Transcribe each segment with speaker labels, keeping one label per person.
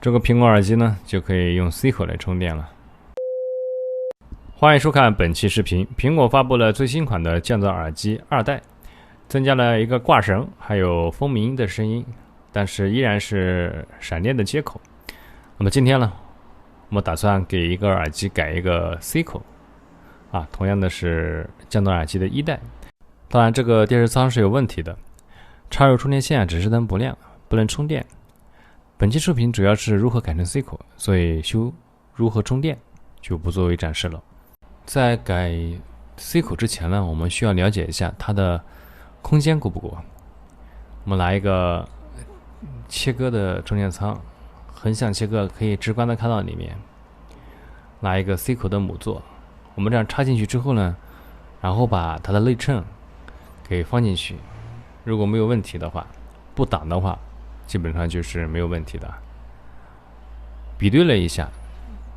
Speaker 1: 这个苹果耳机呢就可以用 C 口来充电了。欢迎收看本期视频。苹果发布了最新款的降噪耳机2代，增加了一个挂绳，还有蜂鸣的声音，但是依然是闪电的接口。那么今天呢，我们打算给一个耳机改一个 C 口同样的是降噪耳机的1代。当然这个电视仓是有问题的，插入充电线指示灯不亮，不能充电。本期视频主要是如何改成 C 口，所以如何充电就不作为展示了。在改 C 口之前呢，我们需要了解一下它的空间够不够。我们拿一个切割的充电仓，横向切割可以直观的看到里面。拿一个 C 口的母座，我们这样插进去之后呢，然后把它的内衬给放进去。如果没有问题的话，不挡的话，基本上就是没有问题的。比对了一下，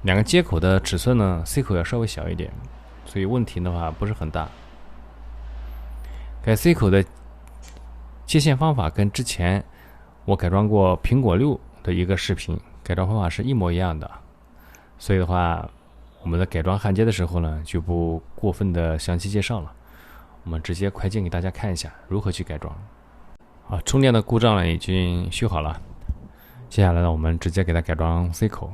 Speaker 1: 两个接口的尺寸呢 ，C 口要稍微小一点，所以问题的话不是很大。改 C 口的接线方法跟之前我改装过苹果6的一个视频改装方法是一模一样的，所以的话，我们的改装焊接的时候呢，就不过分的详细介绍了，我们直接快进给大家看一下如何去改装。充电的故障呢已经修好了，接下来呢，我们直接给它改装 C 口。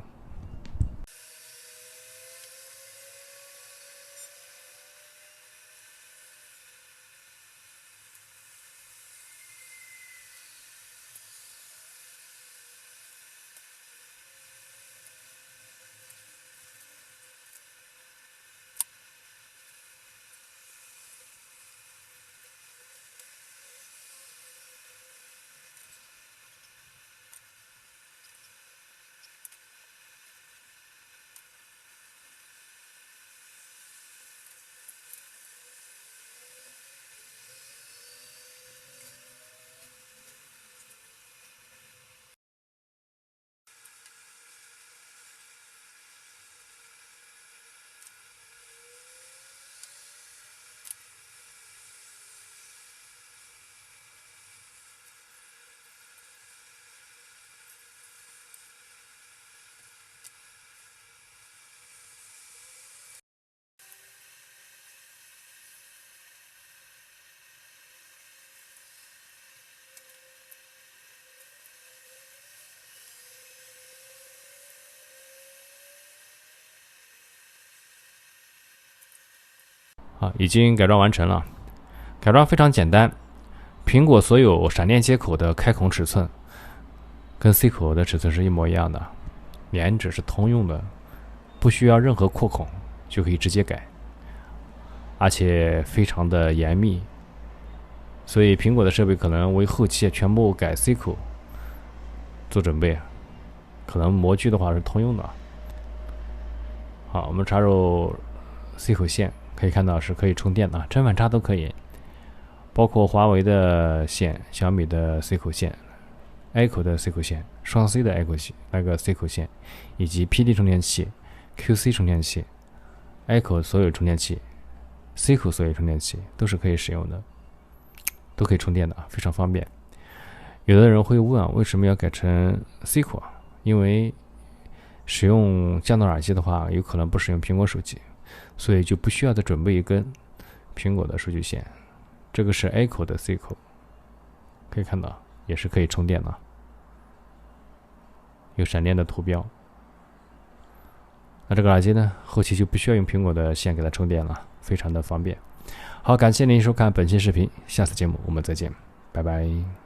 Speaker 1: 已经改装完成了。改装非常简单，苹果所有闪电接口的开孔尺寸跟 C 口的尺寸是一模一样的，连指是通用的，不需要任何扩孔就可以直接改，而且非常的严密，所以苹果的设备可能为后期全部改 C 口做准备，可能模具的话是通用的。好，我们插入 C 口线，可以看到是可以充电的，正反插都可以，包括华为的线、小米的 C 口线、Echo 的 C 口线、双 C 的 Echo C 口线，以及 PD 充电器、QC 充电器、Echo 所有充电器、C 口所有充电器都是可以使用的，都可以充电的，非常方便。有的人会问为什么要改成 C 口？因为使用降噪耳机的话，有可能不使用苹果手机，所以就不需要再准备一根苹果的数据线。这个是 Echo 的 C 口，可以看到也是可以充电的，有闪电的图标。那这个耳机呢，后期就不需要用苹果的线给它充电了，非常的方便。好，感谢您收看本期视频，下次节目我们再见，拜拜。